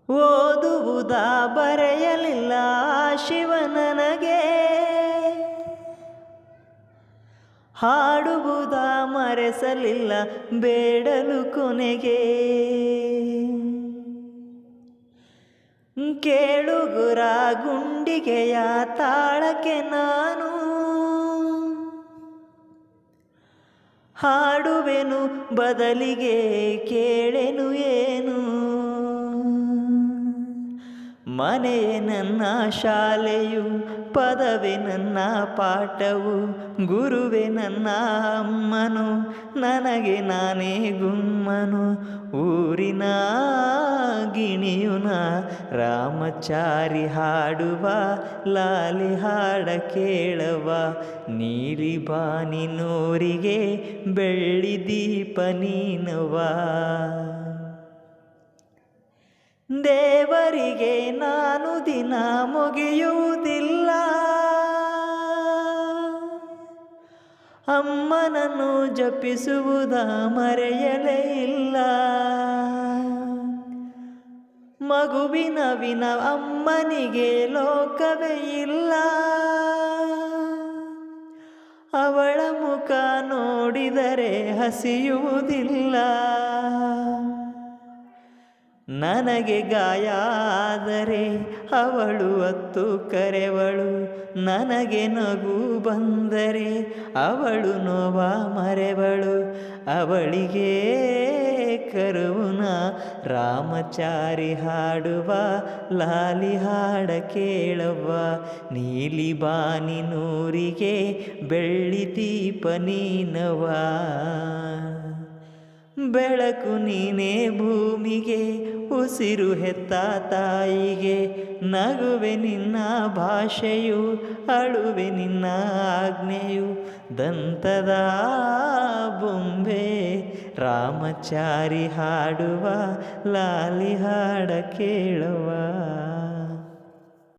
ಓದುವುದ ಬರೆಯಲಿಲ್ಲ ಶಿವ ನನಗೆ, ಹಾಡುವುದ ಮರೆಸಲಿಲ್ಲ ಬೇಡಲು ಕೊನೆಗೆ. ಕೇಳುಗುರ ಗುಂಡಿಗೆಯ ತಾಳಕ್ಕೆ ನಾನು ಹಾಡುವೆನು ಬದಲಿಗೆ ಕೇಳೆನು ಏನು. ಮನೆಯೇ ನನ್ನ ಶಾಲೆಯು, ಪದವೇ ನನ್ನ ಪಾಠವು, ಗುರುವೇ ನನ್ನ ಅಮ್ಮನು, ನನಗೆ ನಾನೇ ಗುಮ್ಮನು. ಊರಿನ ಗಿಣಿಯುನ ರಾಮಚಾರಿ ಹಾಡುವ ಲಾಲಿ ಹಾಡ ಕೇಳವ. ನೀಲಿ ಬಾನಿನೋರಿಗೆ ಬೆಳ್ಳಿ ದೀಪ ನೀನವ. ದೇವರಿಗೆ ನಾನು ದಿನ ಮುಗಿಯುವುದಿಲ್ಲ, ಅಮ್ಮನನ್ನು ಜಪಿಸುವುದ ಮರೆಯಲೇ ಇಲ್ಲ. ಮಗುವಿನ ವಿನ ಅಮ್ಮನಿಗೆ ಲೋಕವೇ ಇಲ್ಲ, ಅವಳ ಮುಖ ನೋಡಿದರೆ ಹಸಿಯುವುದಿಲ್ಲ. ನನಗೆ ಗಾಯ ಆದರೆ ಅವಳು ಅತ್ತು ಕರೆವಳು, ನನಗೆ ನಗು ಬಂದರೆ ಅವಳು ನೋವ ಮರೆವಳು. ಅವಳಿಗೆ ಕರುಣ ರಾಮಚಾರಿ ಹಾಡುವ ಲಾಲಿ ಹಾಡ ಕೇಳವ್ವ. ನೀಲಿ ಬಾನಿನೂರಿಗೆ ಬೆಳ್ಳಿ ದೀಪ ನೀನವ. ಬೆಳಕು ನೀನೇ ಭೂಮಿಗೆ, ಉಸಿರು ಹೆತ್ತ ತಾಯಿಗೆ. ನಗುವೆ ನಿನ್ನ ಭಾಷೆಯು, ಅಳುವೆ ನಿನ್ನ ಆಜ್ಞೆಯು. ದಂತದ ಬೊಂಬೆ ರಾಮಚಾರಿ ಹಾಡುವ ಲಾಲಿ ಹಾಡ ಕೇಳುವ.